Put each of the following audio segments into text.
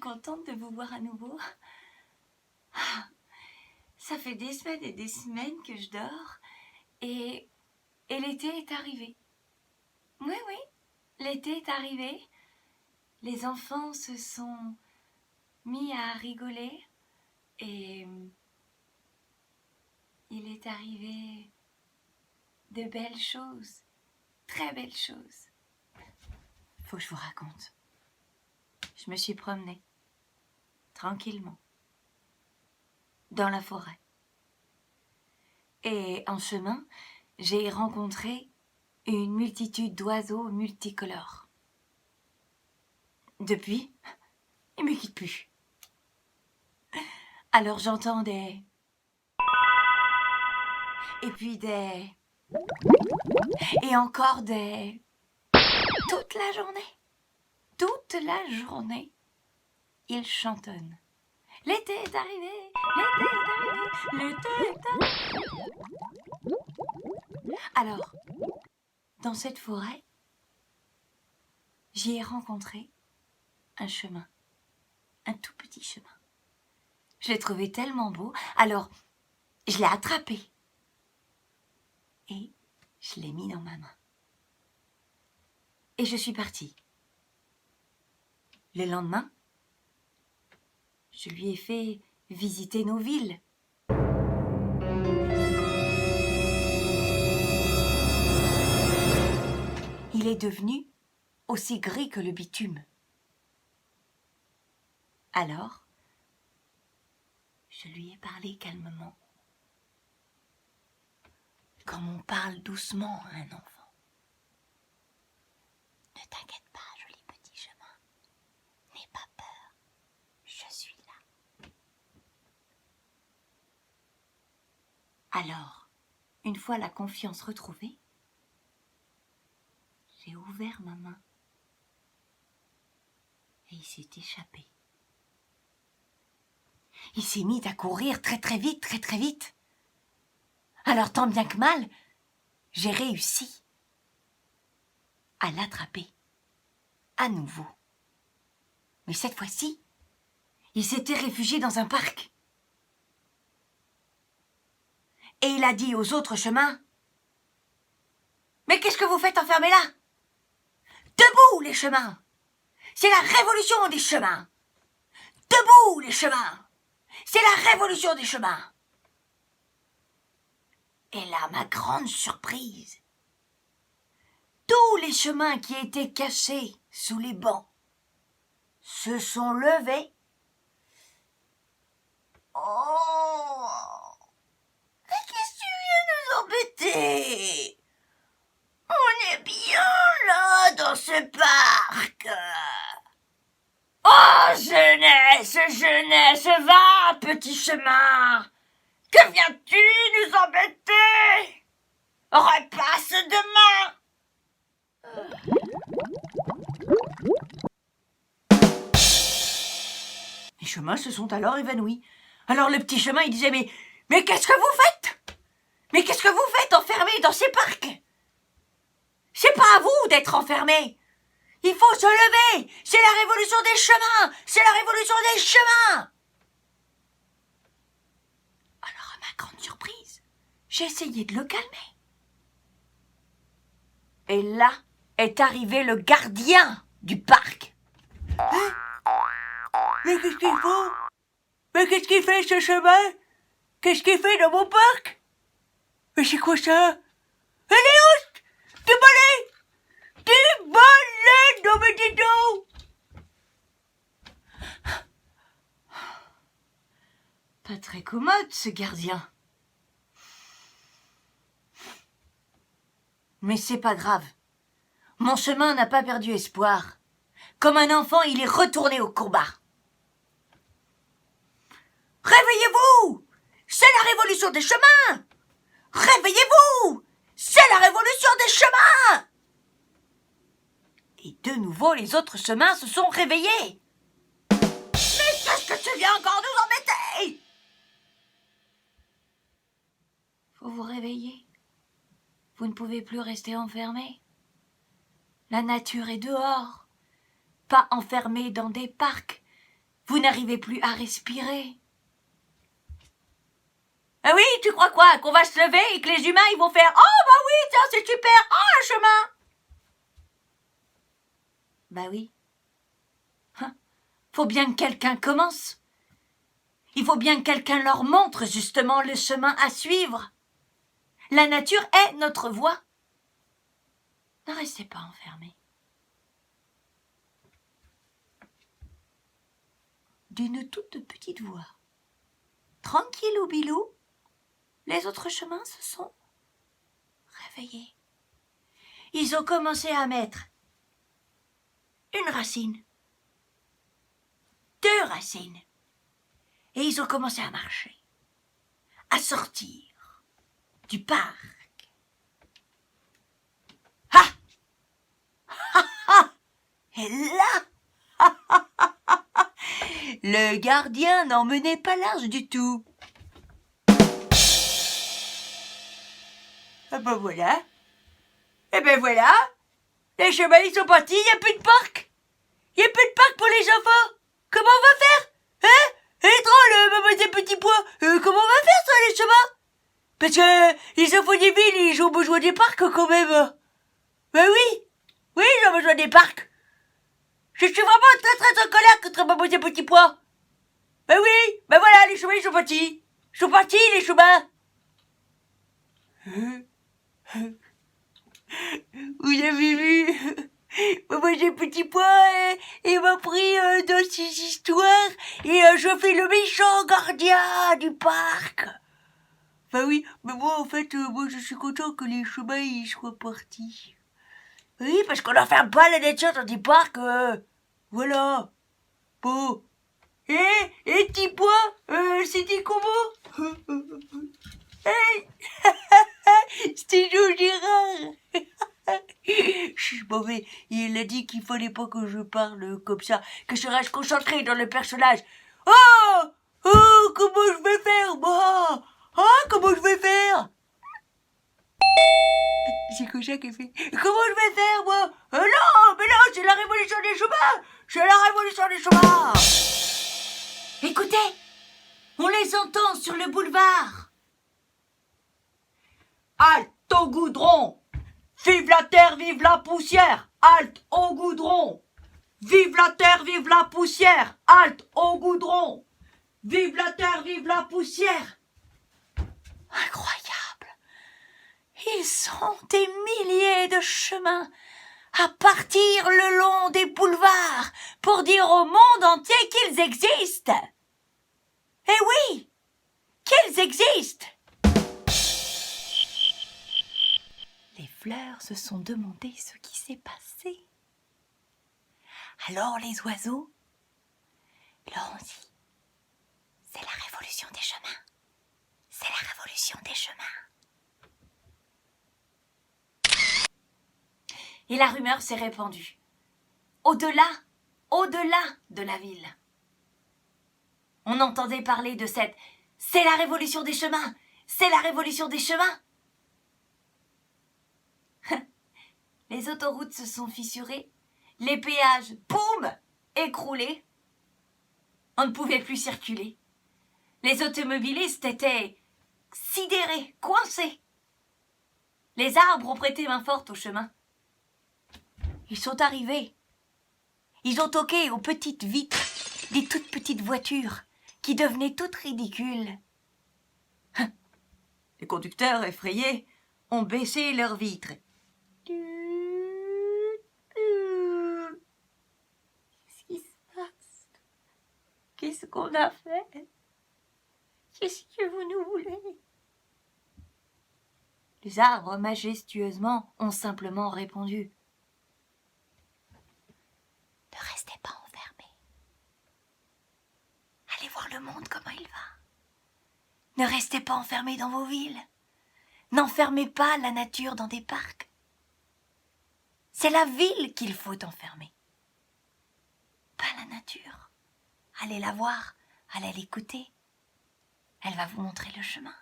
contente de vous voir à nouveau. Ça fait des semaines et des semaines que je dors et l'été est arrivé. Oui, l'été est arrivé. Les enfants se sont mis à rigoler et il est arrivé de belles choses, très belles choses. Faut que je vous raconte. Je me suis promenée, tranquillement, dans la forêt. Et en chemin, j'ai rencontré une multitude d'oiseaux multicolores. Depuis, ils ne me quittent plus. Alors j'entends des... Et puis des... Et encore des... Toute la journée, ils chantonnent. L'été est arrivé, l'été est arrivé, l'été est arrivé. Alors, dans cette forêt, j'y ai rencontré un chemin, un tout petit chemin. Je l'ai trouvé tellement beau, alors je l'ai attrapé et je l'ai mis dans ma main. Et je suis partie. Le lendemain, je lui ai fait visiter nos villes. Il est devenu aussi gris que le bitume. Alors, je lui ai parlé calmement, comme on parle doucement à un enfant. Ne t'inquiète pas, joli petit chemin. N'aie pas peur, je suis là. Alors, une fois la confiance retrouvée, j'ai ouvert ma main et il s'est échappé. Il s'est mis à courir très vite, très vite. Alors tant bien que mal, j'ai réussi à l'attraper à nouveau. Mais cette fois-ci, il s'était réfugié dans un parc. Et il a dit aux autres chemins: « Mais qu'est-ce que vous faites enfermés là? Debout les chemins! C'est la révolution des chemins! Debout les chemins! C'est la révolution des chemins! » Et là, ma grande surprise, tous les chemins qui étaient cachés sous les bancs se sont levés. Oh! Mais qu'est-ce que tu viens nous embêter? On est bien là, dans ce parc. Oh, jeunesse, jeunesse, va, petit chemin. Que viens-tu nous embêter? Repasse demain. Les chemins se sont alors évanouis. Alors le petit chemin, il disait, mais qu'est-ce que vous faites? Mais qu'est-ce que vous faites enfermés dans ces parcs? C'est pas à vous d'être enfermés. Il faut se lever. C'est la révolution des chemins. C'est la révolution des chemins. Alors, à ma grande surprise, j'ai essayé de le calmer. Et là est arrivé le gardien du parc. Hein? Mais qu'est-ce qu'il faut? Mais qu'est-ce qu'il fait, ce chemin? Qu'est-ce qu'il fait dans mon parc? Mais c'est quoi ça? Elle est où? Du balai! Du balai! Non mais dis donc! Pas très commode, ce gardien. Mais c'est pas grave. Mon chemin n'a pas perdu espoir. Comme un enfant, il est retourné au combat. Réveillez-vous! C'est la révolution des chemins! Réveillez-vous! C'est la révolution des chemins! Et de nouveau, les autres chemins se sont réveillés. Mais qu'est-ce que tu viens encore nous embêter? Faut vous réveiller. Vous ne pouvez plus rester enfermés. La nature est dehors, pas enfermée dans des parcs. Vous n'arrivez plus à respirer. Ah oui, tu crois quoi? Qu'on va se lever et que les humains, ils vont faire « Oh, bah oui, tiens, c'est super! Oh, un chemin !» Bah oui. Faut bien que quelqu'un commence. Il faut bien que quelqu'un leur montre justement le chemin à suivre. La nature est notre voie. Ne restez pas enfermés. D'une toute petite voix, tranquille ou bilou, les autres chemins se sont réveillés. Ils ont commencé à mettre une racine, 2 racines, et ils ont commencé à marcher, à sortir du parc. Ah! Ah! Ah! Et là, le gardien n'en menait pas large du tout. Ah ben voilà. Eh ben voilà. Les chemins, ils sont partis, il n'y a plus de parc. Il n'y a plus de parc pour les enfants. Comment on va faire? Hein? Et drôle, maman des petits pois. Comment on va faire ça, les chemins? Parce que les enfants des villes, ils ont besoin des parcs quand même. Ben oui. Oui, ils ont besoin des parcs. Je suis vraiment très très en colère contre maman des petits pois. Ben oui. Ben voilà, les chemins, ils sont partis. Ils sont partis, les chemins. Vous avez vu? Moi j'ai petit pois et m'a pris dans ces histoires et je fais le méchant gardien du parc. Bah oui, mais moi en fait, moi je suis content que les chemins ils soient partis. Oui, parce qu'on n'enferme pas la nature dans des parcs, voilà. Bon. Et petit pois, c'était comment? Hey. C'était Joe Gérard. Je suis mauvais. Il a dit qu'il fallait pas que je parle comme ça, que je reste concentré dans le personnage. Oh! Oh! Comment je vais faire, moi? Ah, comment je vais faire? C'est Cocha qui fait. Comment je vais faire, moi? Non! Mais non, c'est la révolution des chemins! C'est la révolution des chemins! Écoutez! On les entend sur le boulevard! Halte au goudron! Vive la terre, vive la poussière! Halte au goudron! Vive la terre, vive la poussière! Halte au goudron! Vive la terre, vive la poussière! Incroyable! Ils sont des milliers de chemins à partir le long des boulevards pour dire au monde entier qu'ils existent! Eh oui! Qu'ils existent! Les fleurs se sont demandé ce qui s'est passé. Alors les oiseaux leur ont dit « C'est la révolution des chemins. C'est la révolution des chemins. » Et la rumeur s'est répandue. Au-delà de la ville. On entendait parler de cette « C'est la révolution des chemins. C'est la révolution des chemins. » Les autoroutes se sont fissurées, les péages, boum, écroulés. On ne pouvait plus circuler. Les automobilistes étaient sidérés, coincés. Les arbres ont prêté main forte au chemin. Ils sont arrivés. Ils ont toqué aux petites vitres des toutes petites voitures qui devenaient toutes ridicules. Les conducteurs, effrayés, ont baissé leurs vitres. Qu'est-ce qui se passe? Qu'est-ce qu'on a fait? Qu'est-ce que vous nous voulez? Les arbres, majestueusement, ont simplement répondu. Ne restez pas enfermés. Allez voir le monde comment il va. Ne restez pas enfermés dans vos villes. N'enfermez pas la nature dans des parcs. C'est la ville qu'il faut enfermer. Pas la nature. Allez la voir, allez l'écouter. Elle va vous montrer le chemin.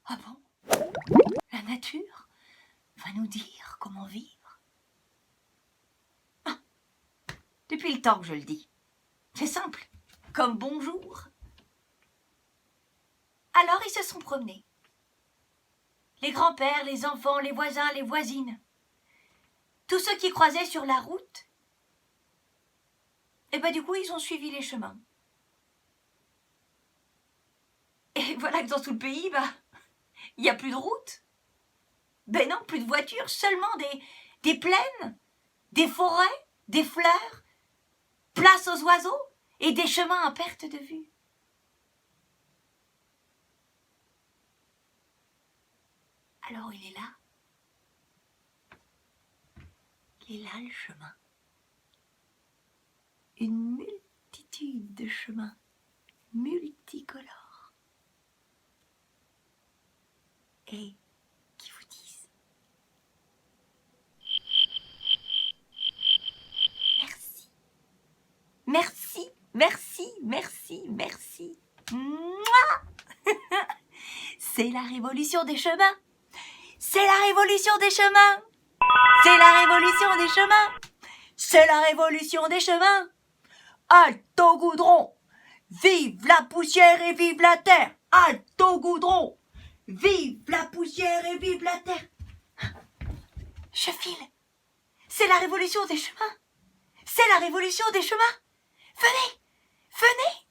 Ah bon? La nature va nous dire comment vivre? Depuis le temps que je le dis. C'est simple, comme bonjour. Alors ils se sont promenés. Les grands-pères, les enfants, les voisins, les voisines. Tous ceux qui croisaient sur la route. Et du coup, ils ont suivi les chemins. Et voilà que dans tout le pays, il n'y a plus de route. Non, plus de voitures, seulement des plaines, des forêts, des fleurs, place aux oiseaux et des chemins à perte de vue. Alors il est là. Il est là le chemin. Une multitude de chemins multicolores. Et qui vous disent merci. Merci, merci, merci, merci. Mouah. C'est la révolution des chemins. C'est la révolution des chemins. C'est la révolution des chemins. C'est la révolution des chemins. Halte au goudron. Vive la poussière et vive la terre. Halte au goudron. Vive la poussière et vive la terre. Je file. C'est la révolution des chemins. C'est la révolution des chemins. Venez, venez.